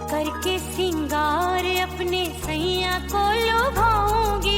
करके सिंगार अपने सैया को लुभाऊंगी।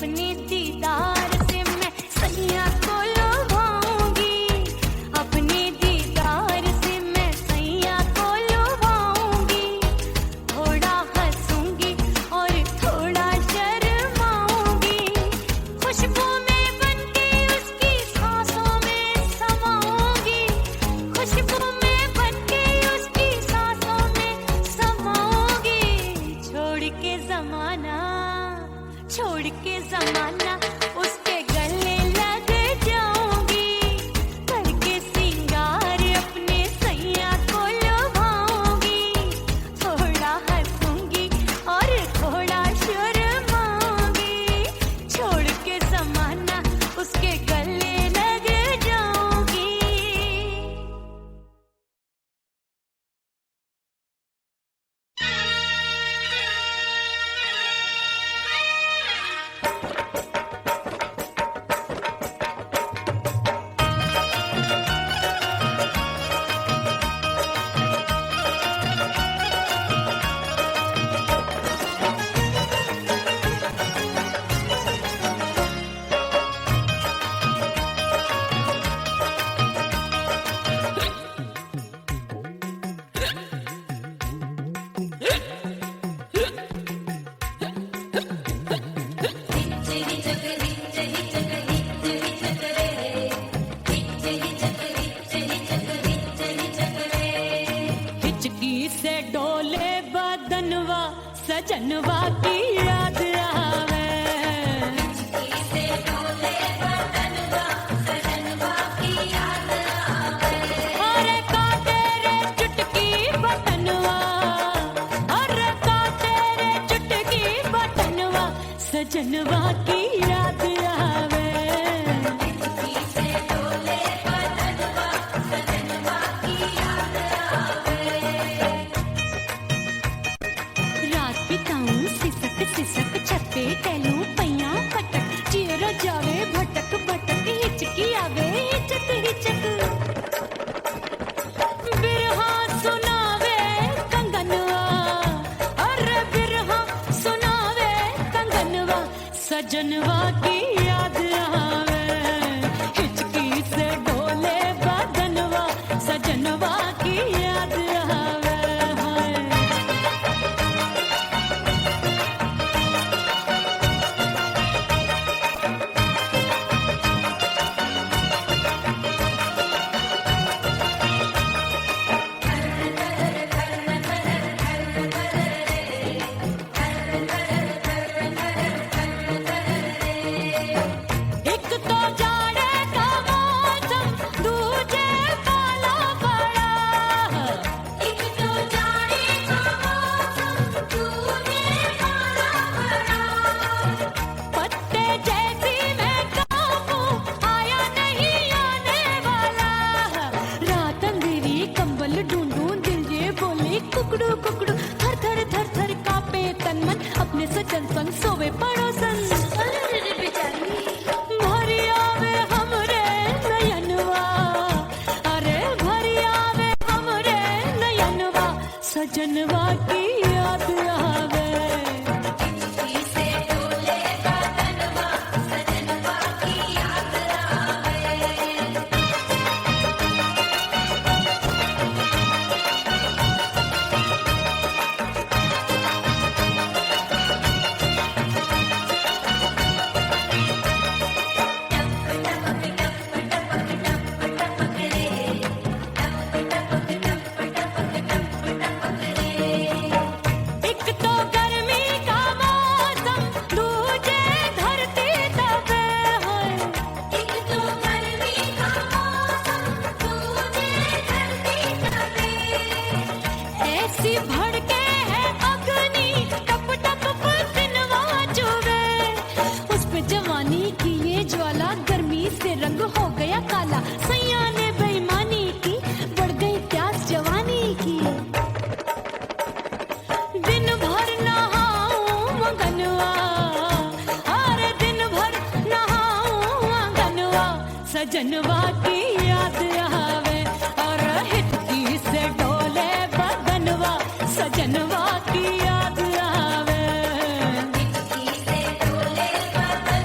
अपने दीदार से मैं सैया को लुभाऊंगी, अपने दीदार से मैं सैया को लुभाऊंगी। थोड़ा हंसूंगी और थोड़ा शर्माऊंगी, खुशबू में बनके उसकी सांसों में समाऊंगी, खुशबू में बनके उसकी सांसों में समाऊंगी। छोड़ के जमाना उसके गले लग जाऊंगी, करके सिंगार अपने सैया को लुभाऊंगी। थोड़ा हंसूंगी और थोड़ा शर्माऊंगी, छोड़ के जमाना उसके गले लग जाऊंगी। हिचकी से डोले बदनवा सजनवा की याद आवे, हिचकी से डोले बदनवा सजनवा की याद आवे। अरे का तेरे चुटकी बटनवा, अरे का तेरे चुटकी बटनवा सजनवा की याद आवे, हिचकी से डोले बदनवा सजनवा की याद आवे। रात बिताऊं सिसक सिसक छत्ते टहलूं पैया पटक, चेहरा जावे भटक भटक, हिचकी आवे हिचक हिचक। बिरहा सुनावे कंगनवा, अरे बिरहा सुनावे कंगनवा सजनवा की याद आवे, हिचकी से डोले बदनवा सजनवा की याद आवे। एक तो जाड़े का मौसम, दूजे काला पड़ा, एक तो जाड़े का मौसम, दूजे काला पड़ा। पत्ते जैसी मैं कांपूं, आया नहीं आने वाला, रात अंधेरी कंबल ढूंढूं, दिल ये बोले कुकड़ू कुकड़ू, थर थर थर थर कांपे तन मन, अपने सजन संग सोवे पड़ोसन। भरी आवे हमरे नयनवा, अरे भरी आवे हमरे नयनवा सजनवा की याद आवे, हिचकी से डोले बदनवा सजनवा की याद आवे। एक तो गर्मी का मौसम, दूजे धरती तपे है, एक तो गर्मी का मौसम, दूजे धरती तपे। ऐसी भड़के है अग्नि, टप टप पसीनवा चुभे, उस पे जवानी की ये ज्वाला, गर्मी से रंग हो गया काला, सैया ने बेईमानी की, बढ़ गई प्यास जवानी की। दिन भर नहाऊं आंगनवा, अरे दिन भर नहाऊं आंगनवा सजनवा की याद आवे, और हिचकी से डोले बदनवा सजनवा की याद आवे, हिचकी से डोले बदनवा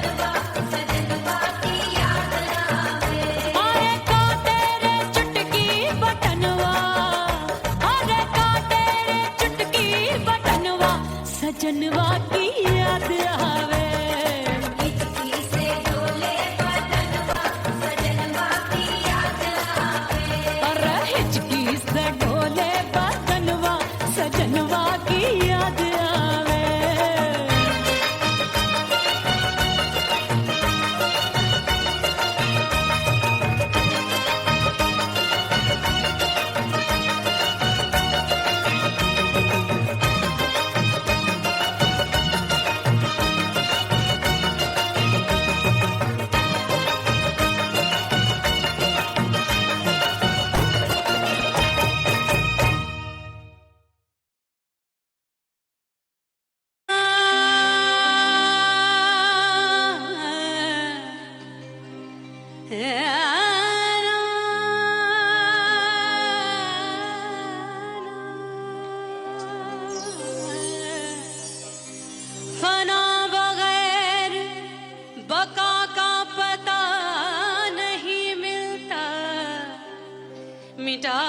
मिटा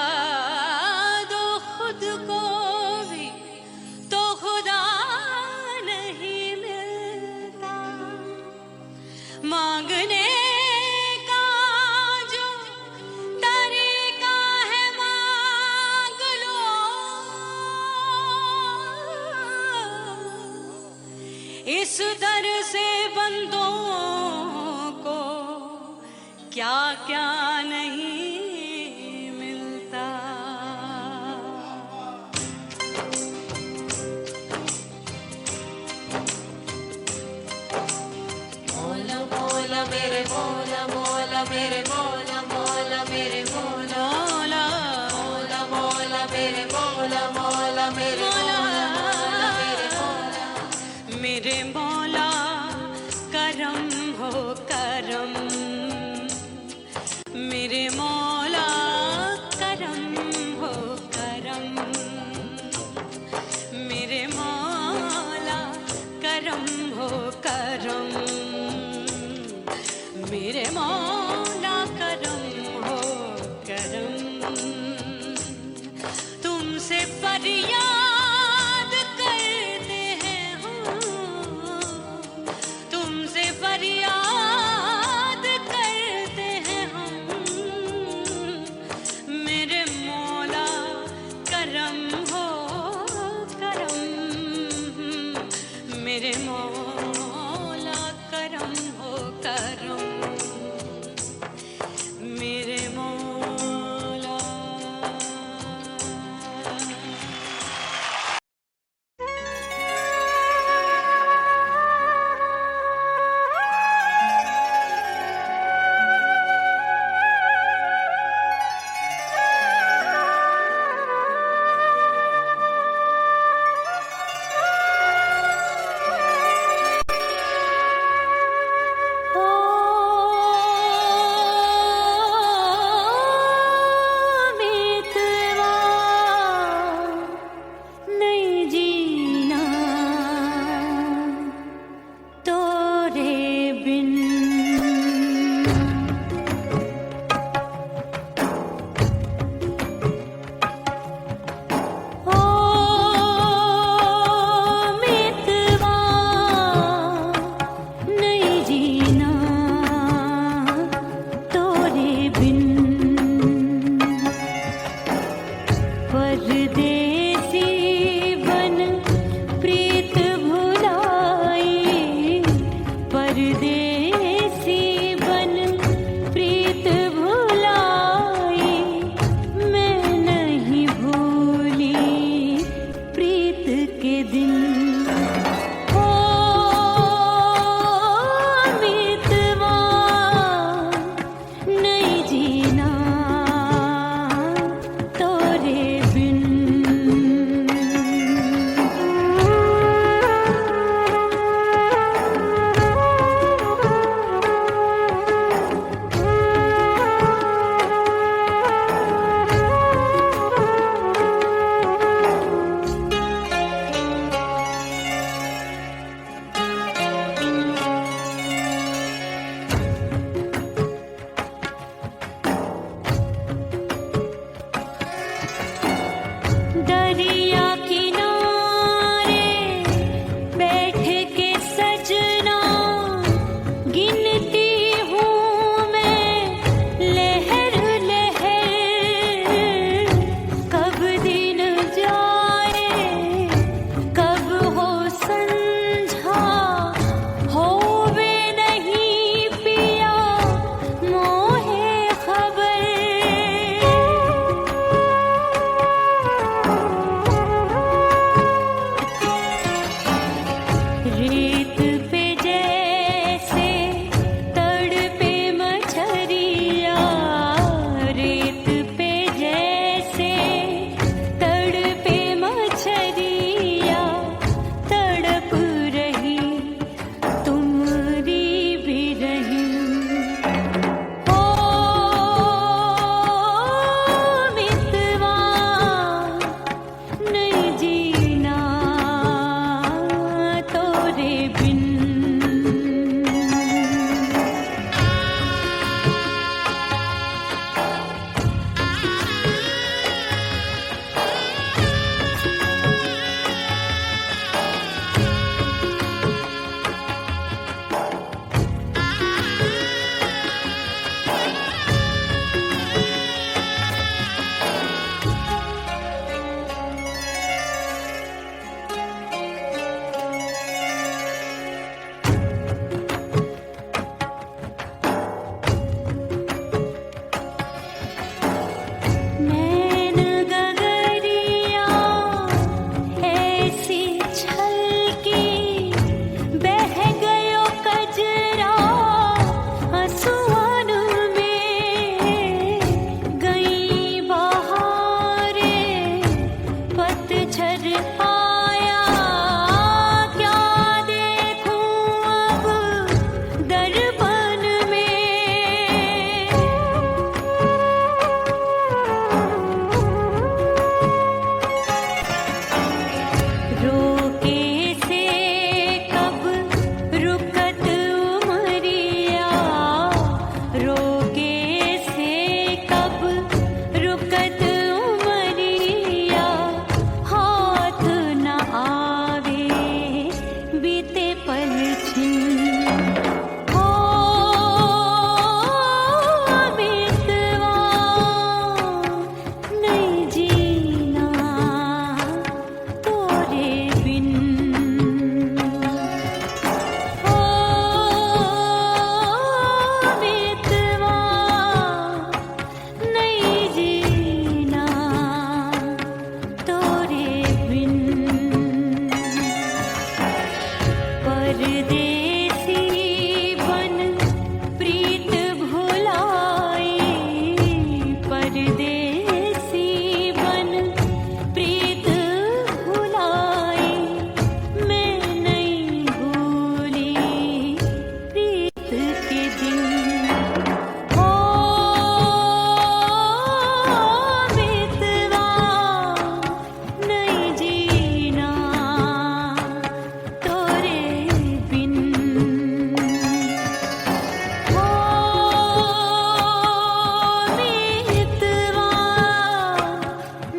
दो खुद को भी तो खुदा नहीं मिलता। मांगने का जो तरीका है मांग लो, इस दर से बंदों को क्या क्या नहीं मिलता। मौला मौला मेरे मौला मौला मेरे मौला मौला मेरे मौला मौला मौला मेरे मौला मौला मेरे मौला मेरे मौला मेरे मौला करम हो करम, मेरे मौला करम हो करम, मेरे मौला करम हो करम, मेरे मौला करम हो करम। तुमसे फरियाद करते हैं हम, तुमसे फरियाद करते हैं हम, मेरे मौला करम हो करम, मेरे मौला करम हो करम, मेरे मौला। परदेसी बन प्रीत भुलाए, परदेसी बन प्रीत भुलाए, मैं नहीं भूली प्रीत के दिन। हो मितवा नहीं जीना तोरे बिन, हो मितवा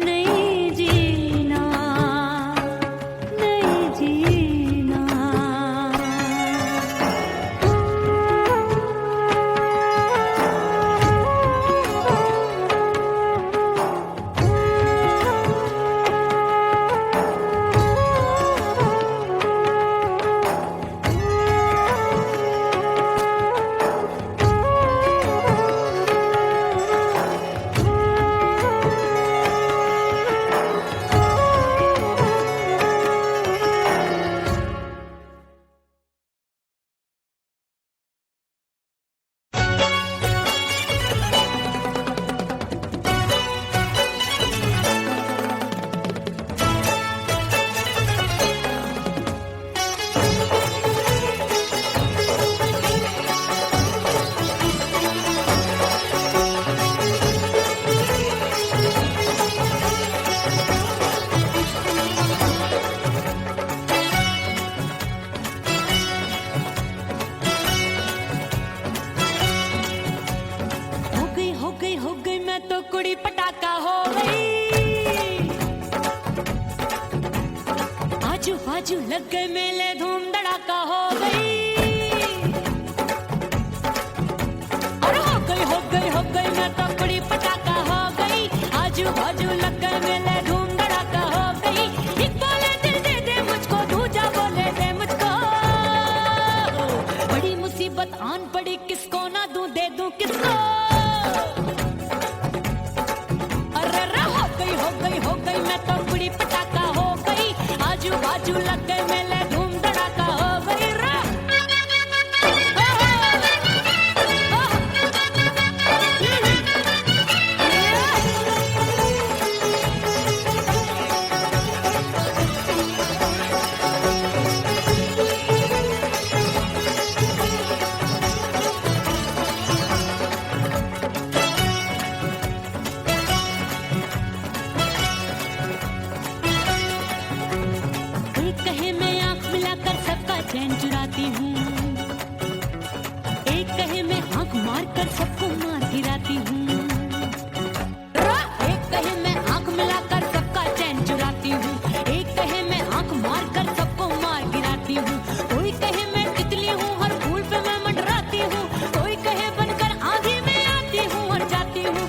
नहीं जीना, नहीं जीना। हो गई मैं तो कुड़ी पटाखा हो गई, आजू बाजू लग गए मेले धूम धड़ाका हो गई। अरे हो गई मैं तो कुड़ी पटाखा हो गई, आजू बाजू लग गए मेले धूम धड़ाका हो गई। एक बोले दिल दे दे मुझको, दूजा बोले दे मुझको, बड़ी मुसीबत आन पड़ी किसको ना दूं दे दूं किसको। हो गई मैं तो कुड़ी पटाखा हो गई, आजू बाजू लग गए मेले धूम धड़ाका हो गई रा। चैन चुराती हूँ, एक कहे मैं आंख मार कर सबको मार गिराती हूँ, एक कहे मैं आंख मिलाकर सबका चैन चुराती हूँ, एक कहे मैं आंख मार कर सबको मार गिराती हूँ। कोई कहे मैं तितली हूँ हर फूल पे मैं मंडराती हूँ, कोई कहे बनकर आंधी में आती हूँ और जाती हूँ।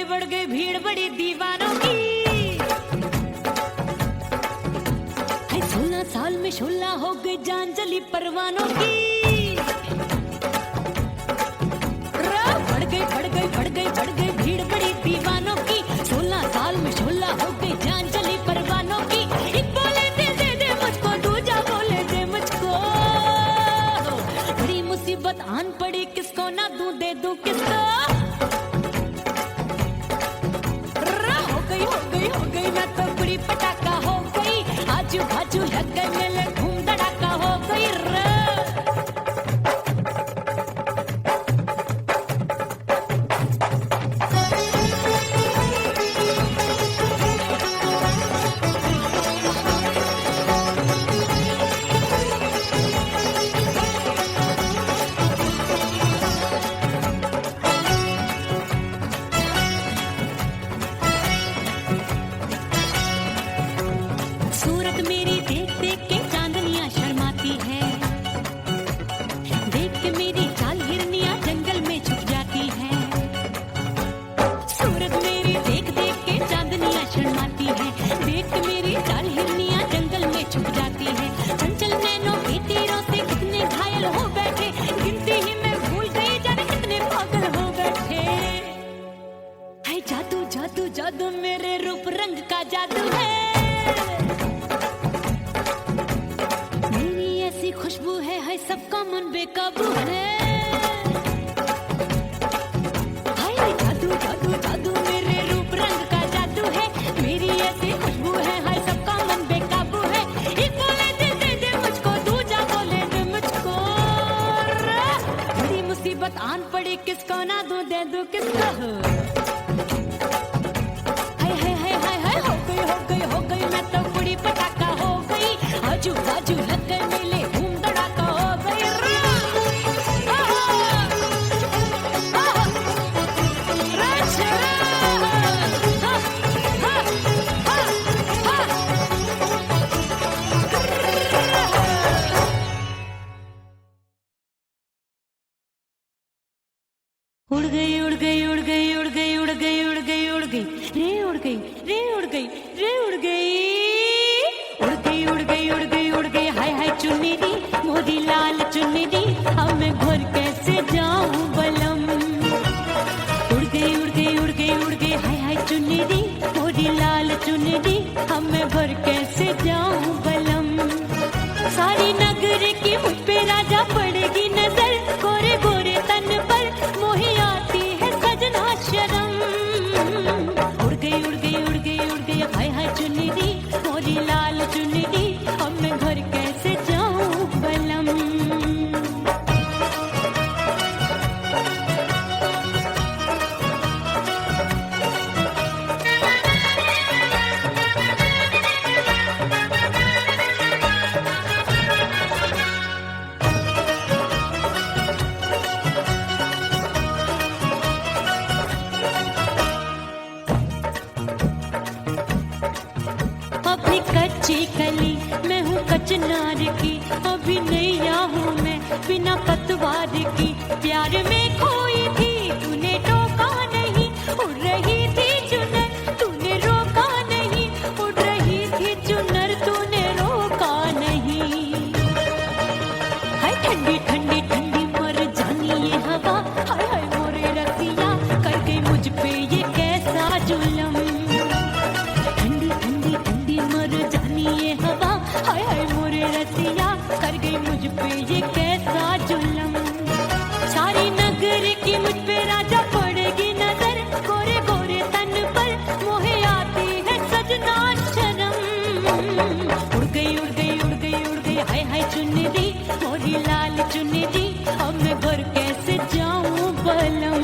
बढ़ गई भीड़ बड़ी दीवानों की, 16 साल में शोला हो गई जान जली परवानों की। बढ़ गई भीड़ बड़ी दीवानों की, 16 साल में शोला हो गई जान जली परवानों की। एक बोले दिल दे दे मुझको, दूजा बोले दे मुझको, बड़ी मुसीबत आन पड़ी किसको ना दूं दे दूं किसको। हो गई मैं तो कुड़ी पटाखा हो गई, आजू बाजू लग गए मेले धूम धड़ाका हो गई रे। सूरत मेरी देख देख के चांदनी सबका मन बेकाबू है। हाय जादू जादू जादू मेरे रूप रंग का जादू है, मेरी ऐसी खुशबू है, हाय सबका मन बेकाबू है। एक बोले दे दे मुझको, दूजा बोले दे मुझको। बड़ी मुसीबत आन पड़ी, किसको ना दूं दे दूं किसको। हाय हाय हाय हाय हाय हो गई मैं तो बड़ी पटाखा हो गई। आजू बाजू लग गए मेले, धूम धड़ाका हो गई। उड़ गई उड़ गई उड़ गई उड़ गई उड़ गई उड़ गई उड़ गई रे उड़ गई रे उड़ गई रे उड़ गई उड़ गई उड़ गई उड़ गई उड़ गई। हाय हाय चुन्नी दी मोरी लाल चुन्नी दी, अब मैं घर कैसे जाऊं बलम। उड़ गई उड़ गई उड़ गई उड़ गई हाय हाय चुन्नी दी मोरी लाल चुन्नी दी, अब मैं घर कैसे जाऊं बलम। सारी नगर की मुझ पे राजा पड़ेगी नजर, गोरे गोरे तन पर मोही आती है सजना शर्म। उड़ गई उड़ गई उड़ गई उड़ गई हाय हाय चुन्नी दी मोरी लाल चुन्नी दी, अब मैं घर कैसे जाऊं बलम। अभी कच्ची कली मैं हूँ कचनार की, अभी नैया हूँ मैं बिना पतवार की। प्यार में खोई थी तूने टोका नहीं, उड़ रही थी चुनर तूने रोका नहीं, उड़ रही थी चुनर तूने रोका नहीं। हाय ठंडी ठंडी ठंडी मर जानी ये हवा, हाय हाय मोरे रसिया कर गई मुझ पे ये कैसा जुलम। ठंडी ठंडी ठंडी मर जानी ये हवा, हाय हाय मोरे रसिया कर गई मुझ पे ये कैसा जुलम। सारी नगर की मुझ पे राजा पड़ेगी नजर, गोरे गोरे तन पर मोहे आती है सजना शर्म। उड़ गई उड़ गई उड़ गई उड़ गई हाय हाय चुन्नी दी मोरी लाल चुन्नी दी, अब मैं घर कैसे जाऊं बलम।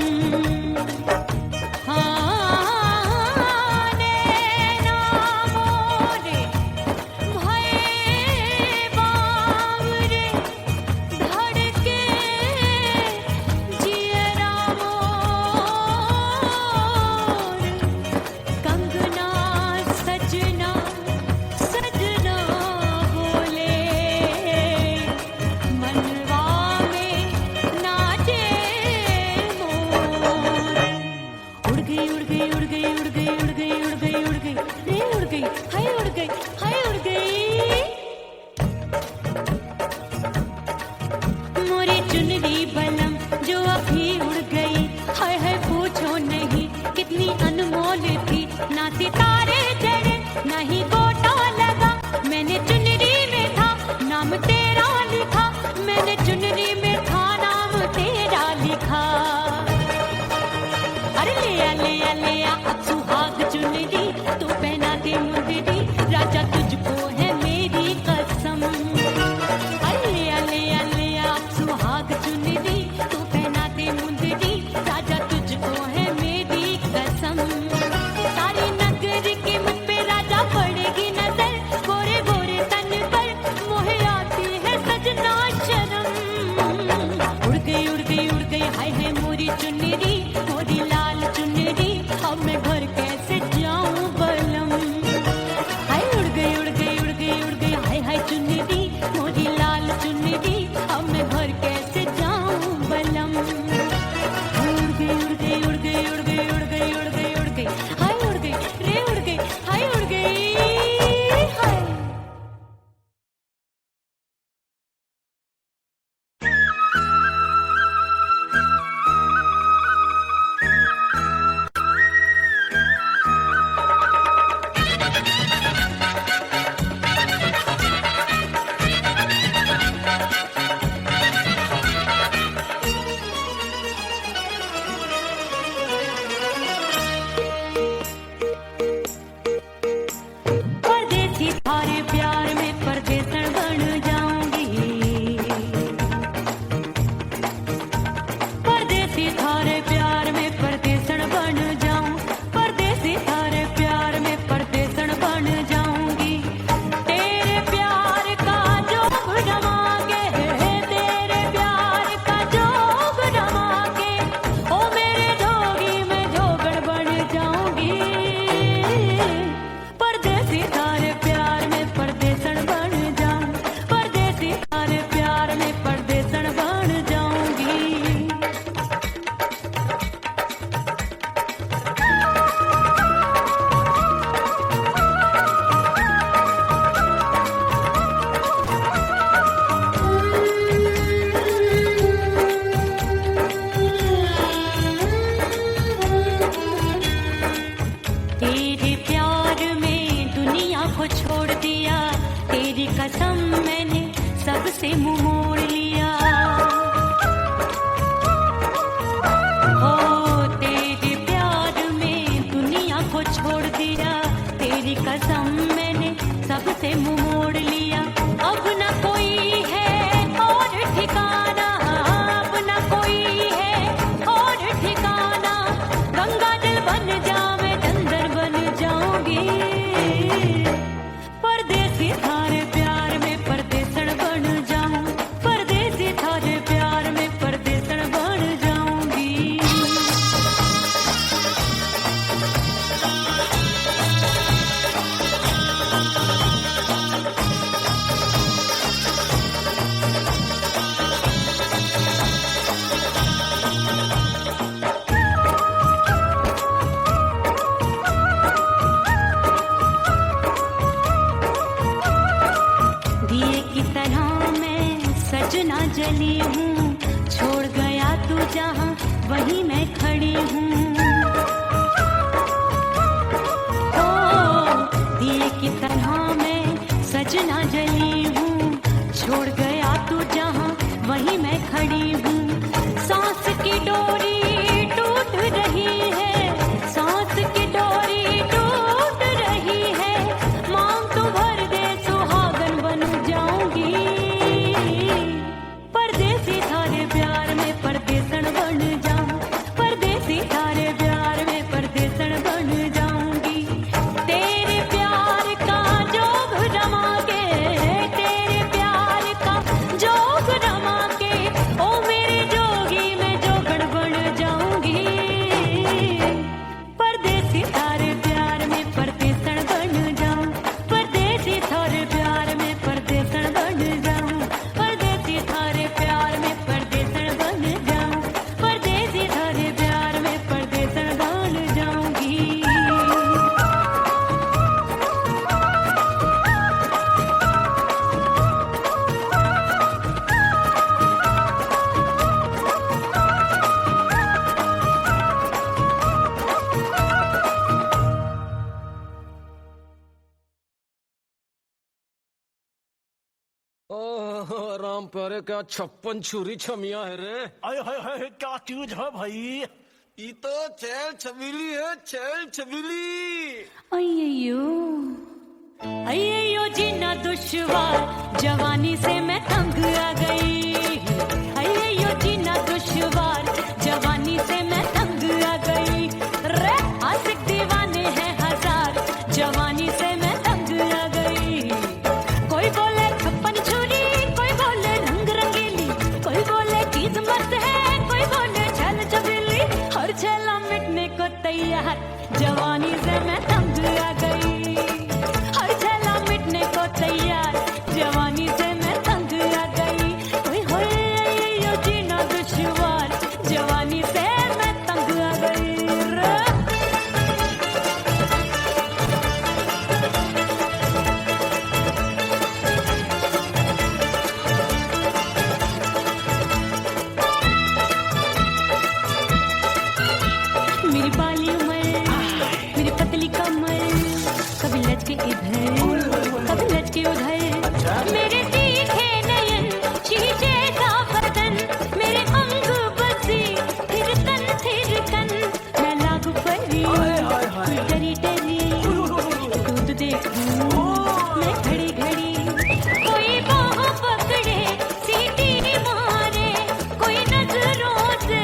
हाँ नैना मोरे भये तेरी कसम मैंने सबसे मुंह मोड़ लिया। हो तेरे प्यार में दुनिया को छोड़ दिया, तेरी कसम मैंने सबसे मुंह मोड़ लिया। अब न कोई है और ठिकाना, अब न कोई है और ठिकाना। गंगा जल बन जावे चंदन बन जाऊंगी, परदेसी थारे प्यार में परदेसण बन जाऊं, परदेसी थारे प्यार में परदेसण बन जाऊंगी। दिए की तरह मैं सजना जली हूँ, छोड़ गया तू जहाँ वहीं मैं खड़ी हूँ। ओ दिए की तरह मैं सजना जली हूँ, छोड़ गया तू जहाँ वहीं मैं खड़ी हूँ। सांस की डोरी टूट रही है, सांस की डोरी टूट रही है। मांग तू भर दे सुहागन बन जाऊंगी, परदेसी थारे प्यार में परदेसण बन जाऊं, परदेसी थारे प्यार में परदेसण बन जाऊंगी। तेरे प्यार का जोग रमा के, तेरे प्यार का जोग रमा के, ओ मेरे जोगी मैं जोगण बन जाऊंगी, परदेसी थारे प्यार में परदेसण बन जाऊं, परदेसी थारे प्यार में परदेसण बन जाऊं, परदेसी थारे प्यार में परदेसण बन जाऊं, परदेसी थारे प्यार में परदेसण बन जाऊंगी। ओह राम प्यारे, क्या 56 छुरी छमिया है रे। आय हाय हाय क्या चीज है भाई। ये तो चैल छबीली है, चैल छबीली। अय्यो अय्यो जीना दुश्वार, जवानी से मैं तंग आ गई। अय्यो जीना दुश्वार, जवानी से मैं तंग आ गई। रे आशिक दीवाने हैं हजार, जवानी से मैं तंग आ गई। कोई बोले 56 छुरी, कोई बोले रंग रंगीली, कोई बोले चीज मस्त है, कोई बोले छल छबीली। हर छेला मिटने को तैयार, जवानी से मैं तंग आ गई। हर छेला मिटने को तैयार, जवानी से मैं तंग आ गई। ओए होए यो जीना दुश्वार, जवानी से मैं तंग आ गई रे। मेरी बाली उम्र, मेरी पतली कमर, कभी लटके इधर कभी लटके उधर। मेरे तीखे नयन, शीशे सा बदन, मेरे अंग बसी फिर तन, मैं लागू परी कोई डरी डरी। दूध देखूं मैं घड़ी घड़ी, कोई बाह पकड़े सीटी मारे, कोई नजरों से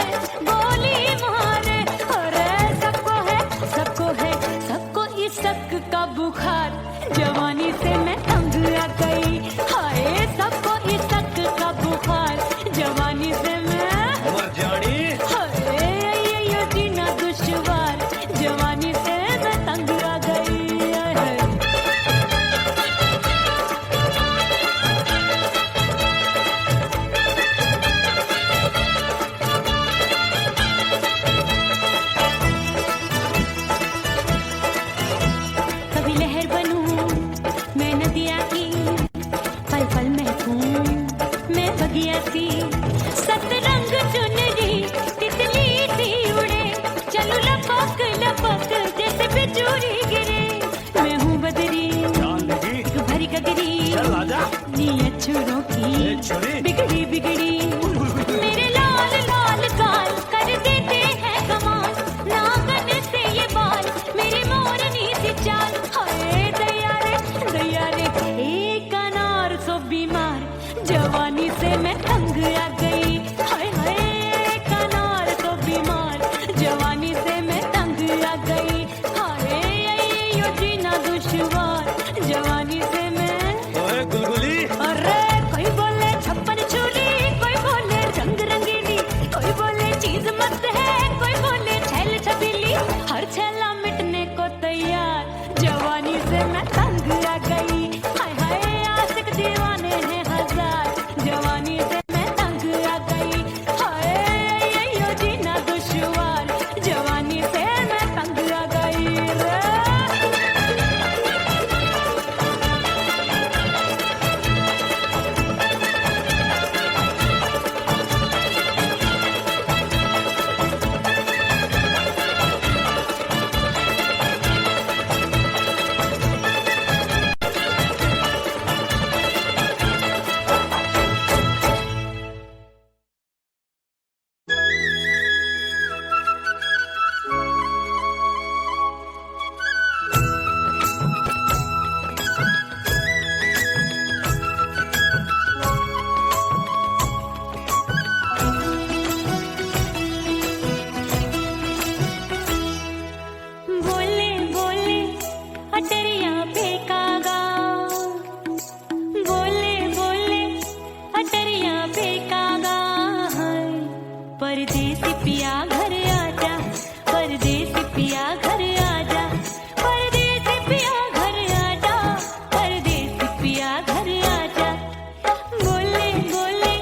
गोली मारे। अरे सबको है, सबको है, सबको इस शक का बुखार, जवानी से मैं तंग आ गई। हाय सबको इस शक का बुखार, जवानी से मैं मर जानी। हाय ये जीना दुश्वार, जवानी से मैं तंग आ गई। कभी लहर बनूं मैं नदिया की, पल पल महकूं मैं बगिया सी। सतरंग चुनरी तितली सी उड़े, चलूं लपक लपक जैसे बिजुरी गिरे। मैं हूँ बदरी जान लगी तू भरी गगरी, चल आजा। नीयत छोरों ए, की छोरी। बिगड़ी बिगड़ी मेरे लाल लाल गाल कर देते हैं कमाल नागन से ये बाल मेरी मोरनी सी चाल हाय दैया रे एक अनार सो बीमार जवानी से मैं तंग आ गई हाय हाय एक अनार सो बीमार जवानी से मैं तंग आ गई हाय यो जीना दुश्वार जवानी से मैं ओए गुलगुली अरे कोई बोले छप्पन छुरी कोई बोले रंग रंगीली कोई बोले चीज मस्त है कोई बोले छैल छबीली हर छैला मिटने को तैयार जवानी से मैं तंग आ गई हाय हाय आशिक दीवाने हैं हजार जवानी से मैं तंग आ गई हाय यो जीना दुश्वार जवानी से मैं तंग आ गई रे बोले बोले अटरिया फेंकागा बोले बोले अटरिया फेंकागा परदेसी पिया घर आजा परदेसी पिया घर आजा परदेसी पिया घर आजा परदेसी पिया घर आजा बोले बोले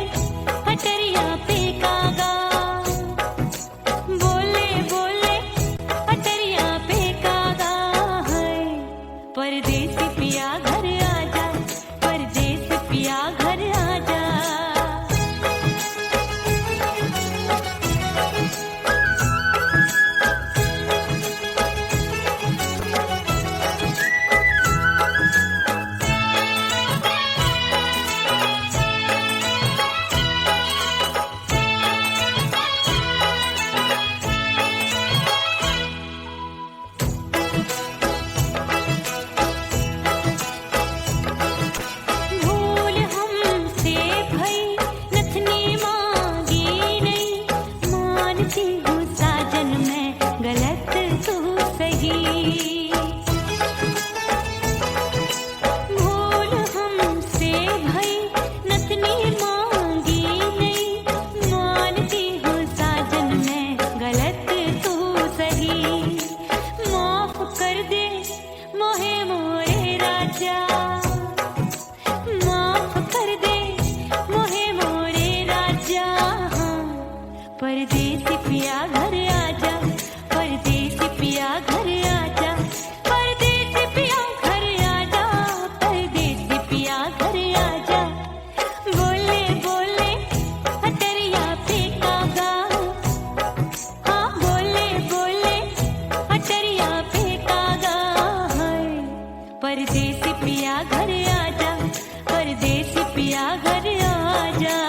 अटरिया फेंकागा बोले बोले अटरिया फेंकागा है परदेसी पिया घर आजा परदेसी पिया घर आजा भूल हमसे भई नथनी मांगी नहीं मानती हूँ साजन मैं गलत तू सही भूल हमसे भई नथनी मांगी नहीं मानती हूँ साजन मैं गलत तू सही माफ कर दे मोहे मोरे राजा माफ कर दे मोहे मोरे राजा परदेसी पिया घर आजा परदेसी पिया घर आजा परदेसी पिया घर आजा परदेसी पिया घर आजा बोले बोले अटरिया फेंकागा हाँ बोले बोले अटरिया फेंकागा परदेसी पिया घर आजा परदेसी पिया घर आजा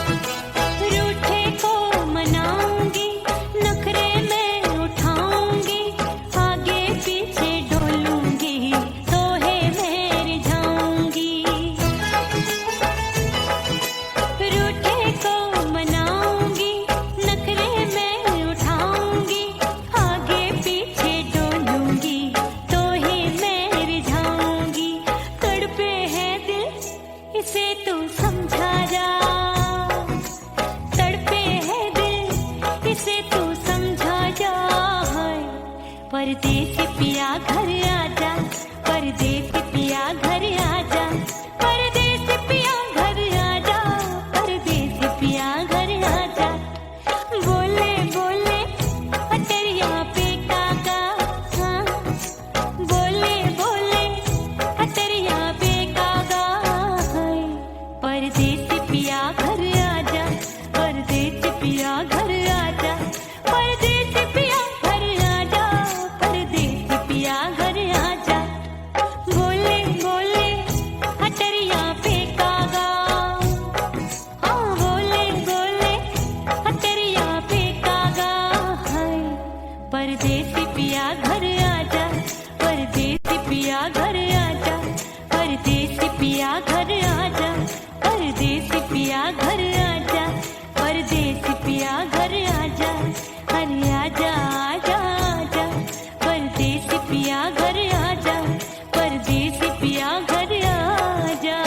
रूठे को मनाऊंगी नखरे में उठाऊंगी आगे पीछे डोलूंगी सोहे में रिझाऊंगी रूठे को मनाऊंगी नखरे में उठाऊंगी आगे पीछे डोलूंगी सोहे में रिझाऊंगी तड़पे है दिल इसे तू समझा जा तड़पे है दिल इसे तू समझा जा परदेसी पिया घर आजा परदेसी पिया घर आजा परदेसी पिया घर आजा परदेसी पिया घर आजा, अरे आजा आजा आजा, परदेसी पिया घर आजा, परदेसी पिया घर आजा।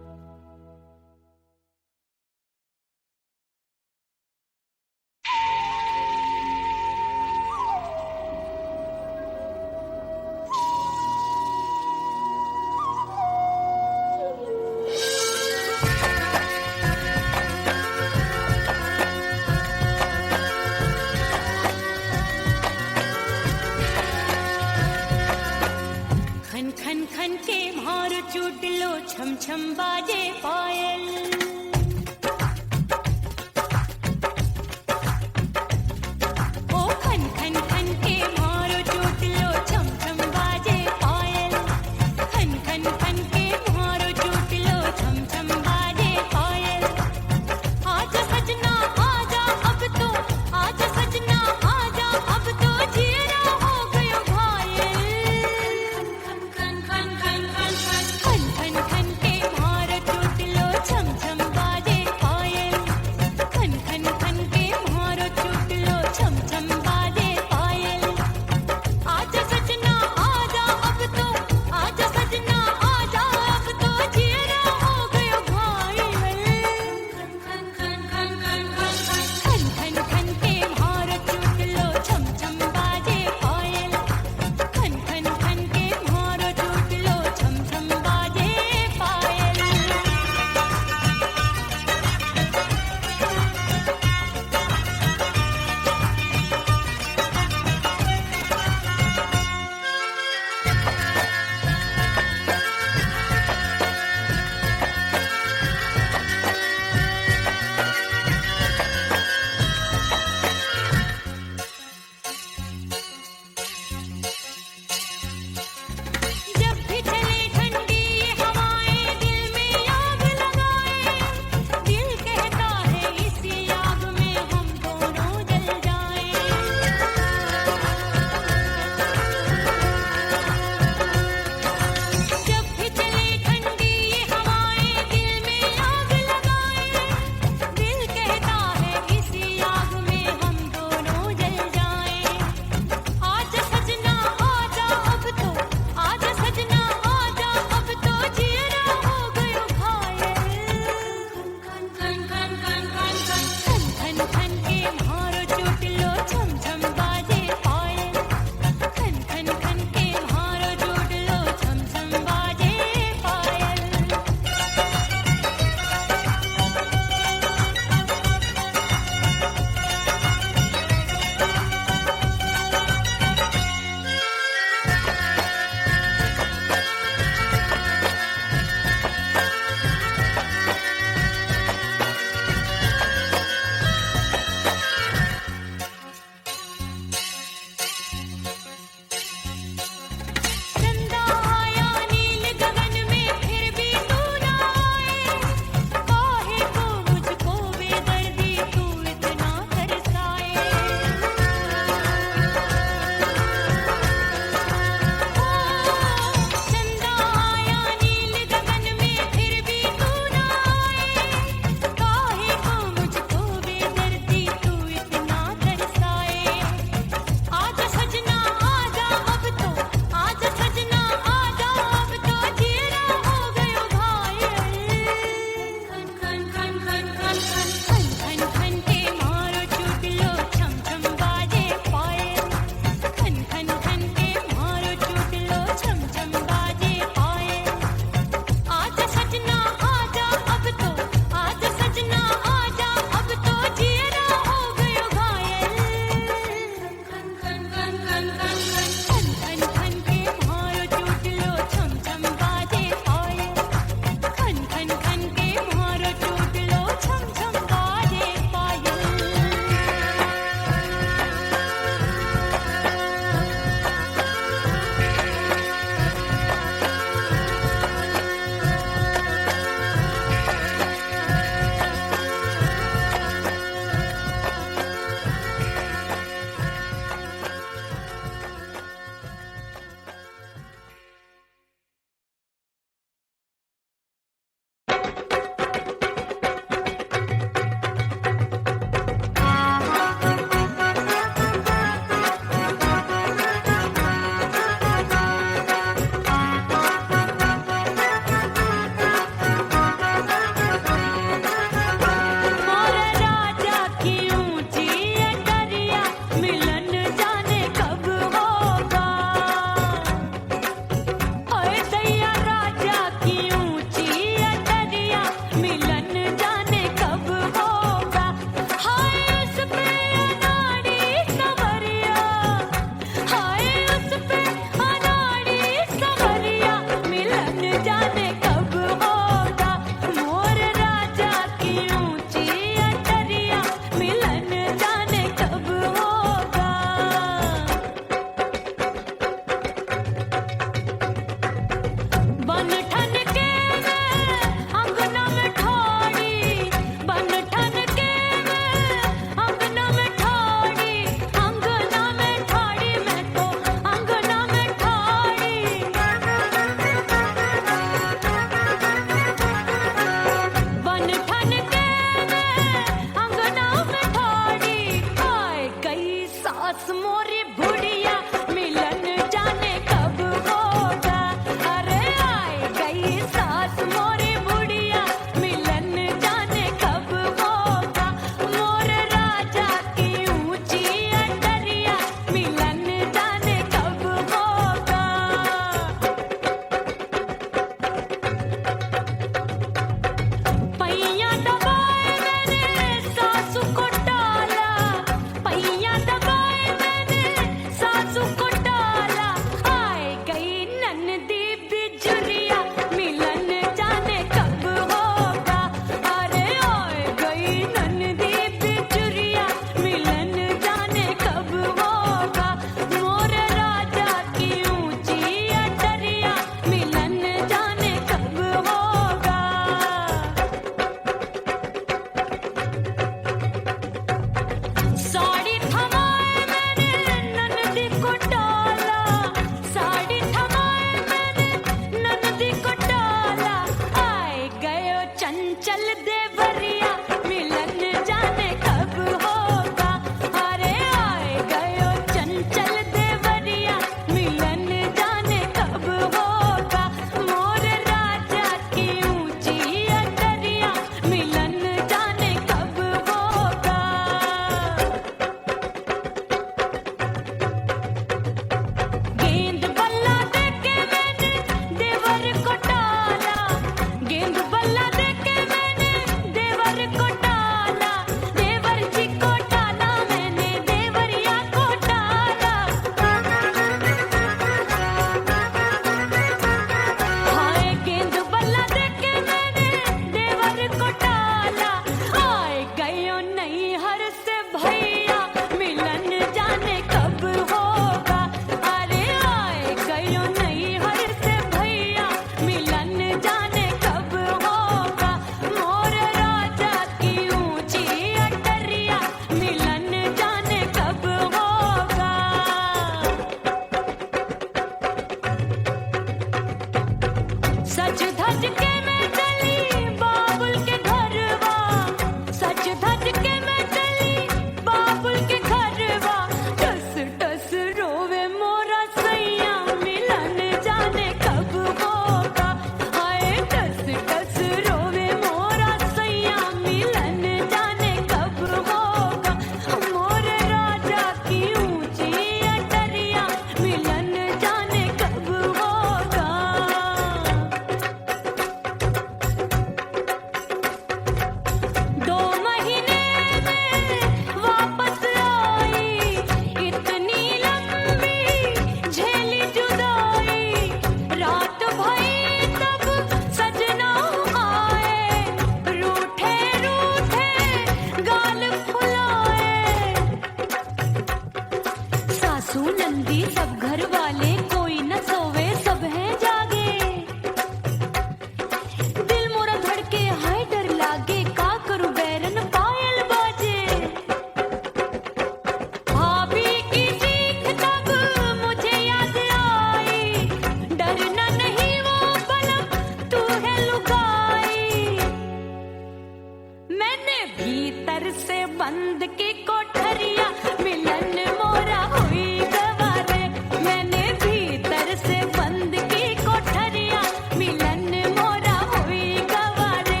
भीतर से बंद की कोठरिया मिलन मोरा हुई गवारे मैंने भीतर से बंद की कोठरिया मिलन मोरा हुई गवारे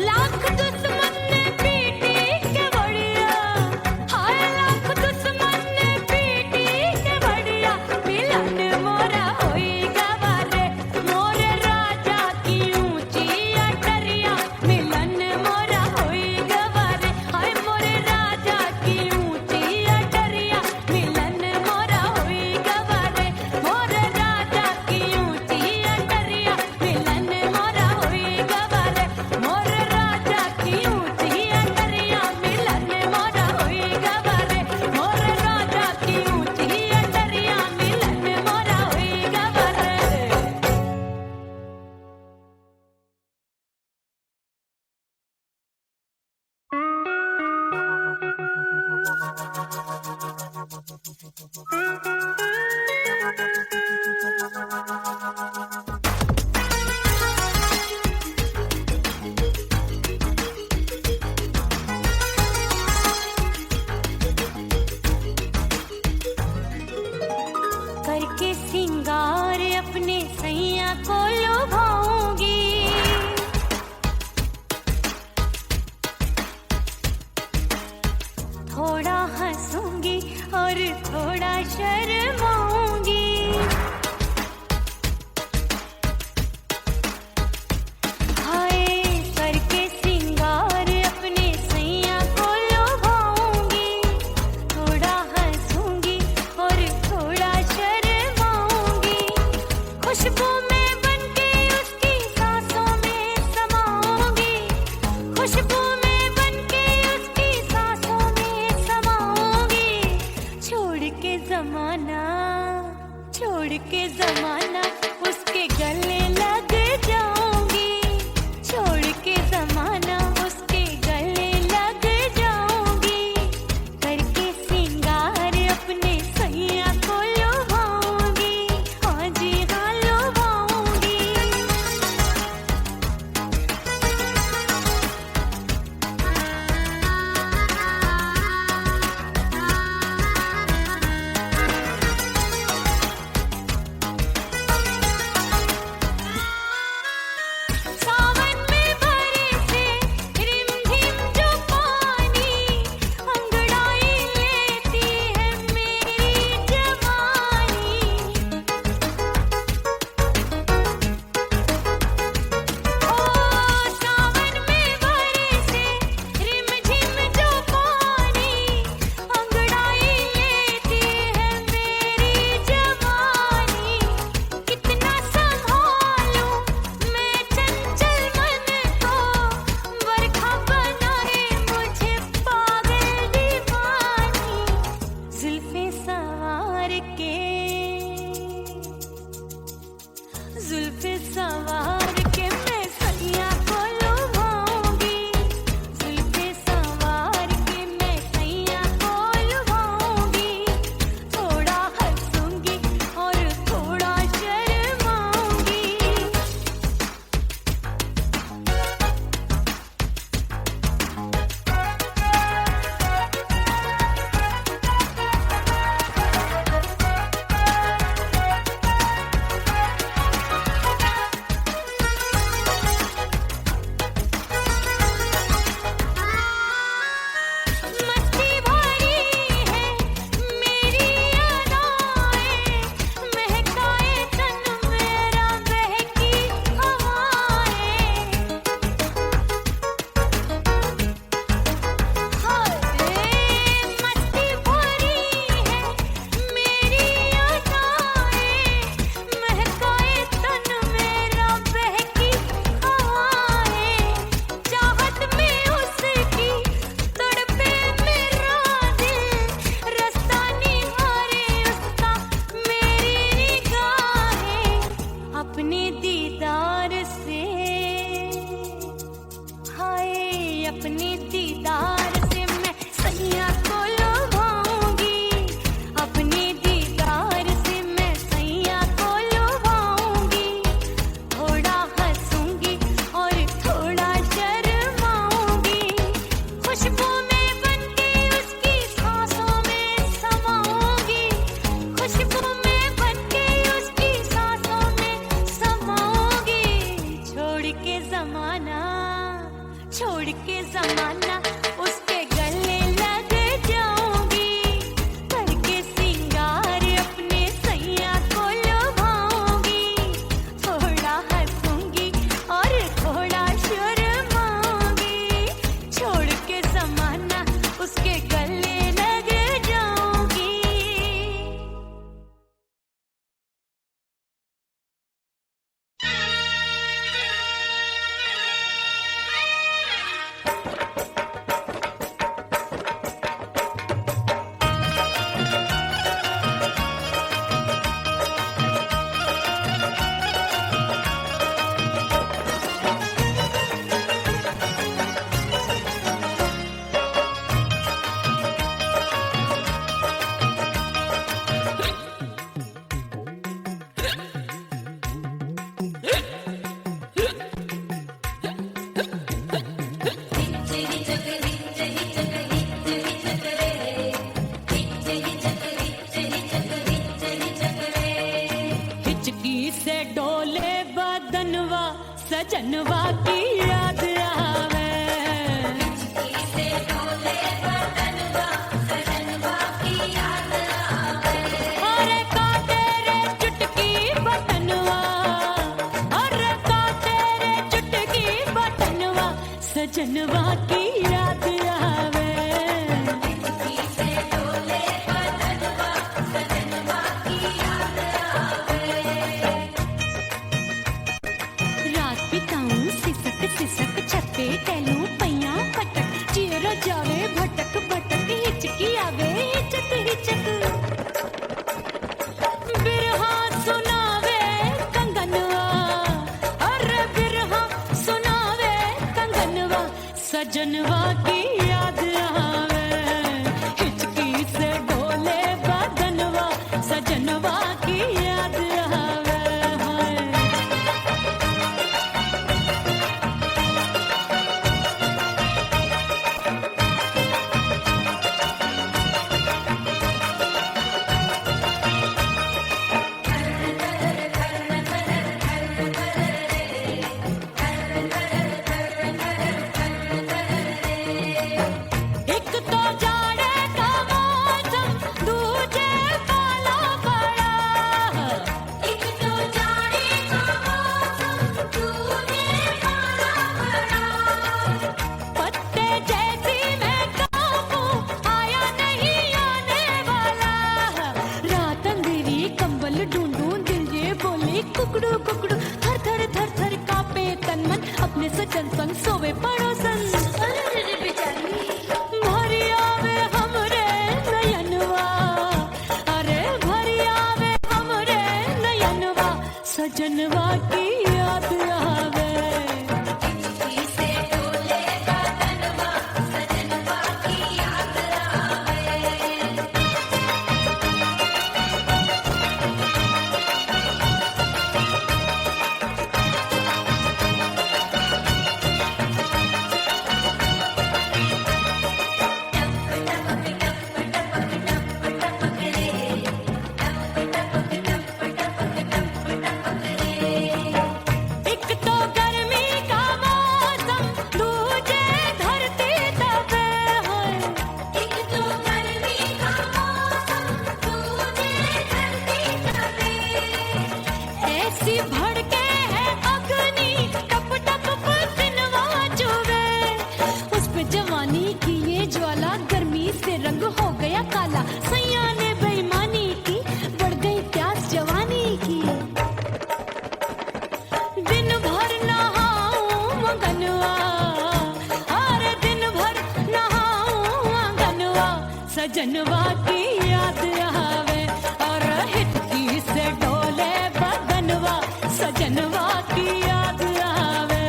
लाख दुश्मन ने पीटी के बढ़िया हाय लाख दुश्मन ने पीटी के बढ़िया मिलन मोरा हुई गवारे मोरे राजा की ऊंची अटरिया मिलन मोरा हुई गवारे हाय मोरे राजा की ऊंची अटरिया मिलन मोरा हुई गवारे मोरे राजा की ऊंची अटरिया मिलन मोरा हुई गवारे मोरे राजा की ऊंची अटरिया मिलन मोरा हुई गवारे मोरे राजा की ऊंची अटरिया मिलन मोरा हुई गवारे करके सिंगार अपने सैया को लुभाऊंगी थोड़ा हंसूंगी और थोड़ा शर्माऊंगी हाय करके सिंगार अपने सैया को लुभाऊंगी थोड़ा हंसूंगी और थोड़ा शर्माऊंगी खुशबू में बनके उसकी सांसों में समाऊंगी खुशबू में बनके उसकी सांसों में समाऊंगी छोड़ के जमाना उसके गले लग जाऊंगी छोड़ के जमाना उसके गले लग जाऊंगी करके सिंगार अपने सैया को लुभाऊंगी हाँ जी हाँ लुभाऊंगी सजनवा की याद आवे। अरे काटे रे चुटकी बटनवा, अरे काटे रे चुटकी बटनवा, सजनवा की याद आवे। रात बिताऊं सिसक सिसक छत्ते टहलूं पैया पटक, चियरा जावे भटक भटक, हिचकी आवे हिचक हिचक। बिरहा सुनावे कंगनवा, अरे बिरहा सुनावे कंगनवा, सजनवा की याद आवे। हिचकी से डोले बदनवा, सजनवा की याद आवे। हाय एक तो जाड़े का मौसम, दूजे पाला पड़ा। एक तो जाड़े का मौसम, दूजे पाला पड़ा। पत्ते जैसी मैं कांपूं, आया नहीं आने वाला। रात अंधेरी कंबल ढूंढूं, दिल ये बोले कुकड़ू कुकड़ू। थर थर थर थर कांपे तन मन, अपने सजन संग सोवे पड़ोसन। भरी आवे हमरे नयनवा, अरे भरी आवे हमरे नयनवा, सजनवा की याद आवे। एक तो गर्मी का मौसम, दूजे धरती तपे है। एक तो गर्मी का मौसम, दूजे धरती तपे। ऐसी भड़के है अग्नि, टप टप पसीनवा चुभे। उस पे जवानी की ये ज्वाला, गर्मी से रंग हो गया काला। सैया ने बेईमानी की, बढ़ गई प्यास जवानी की। दिन भर नहाऊं आंगनवा, अरे दिन भर नहाऊं आंगनवा, सजनवा की याद आवे। और हिचकी से डोले बदनवा, सजनवा की याद आवे।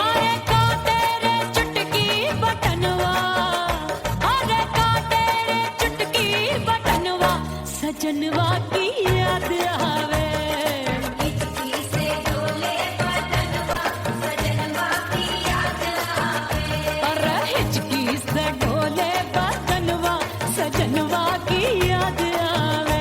अरे काटे रे चुटकी बटनवा, अरे काटे रे चुटकी बटनवा, सजनवा की याद आवे। अरे हिचकी से डोले बदनवा, सजनवा की याद आवे।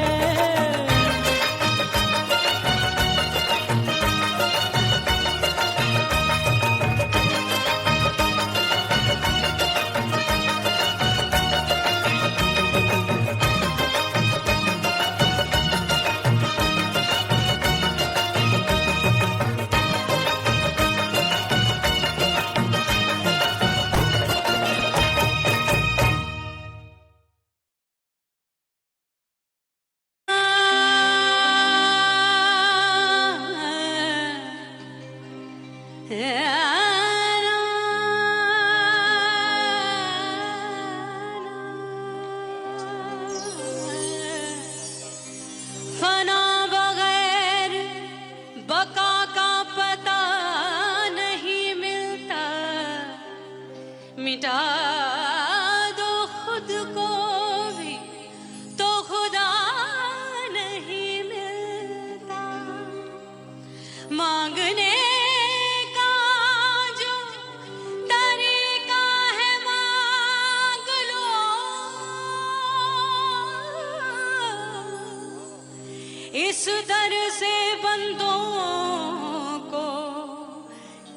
फना बगैर बका का पता नहीं मिलता, मिटा दो खुद को भी तो खुदा नहीं मिलता। मांगने का जो तरीका है मांग लो,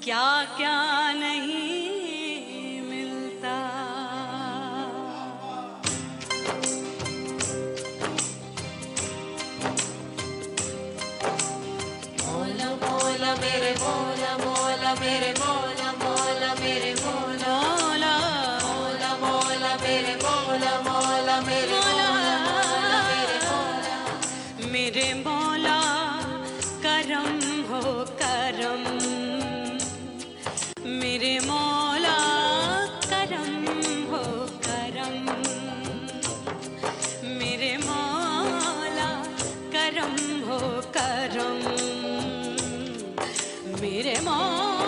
क्या क्या नहीं मिलता। मोला मोला मेरे मोला मोला मेरे मोला मोला मेरे मोला मोला मोला मेरे मोला मोला मेरे मोला मेरे मोला मेरे मौला करम हो करम मेरे मौला करम हो करम मेरे मौला करम हो करम मेरे मौला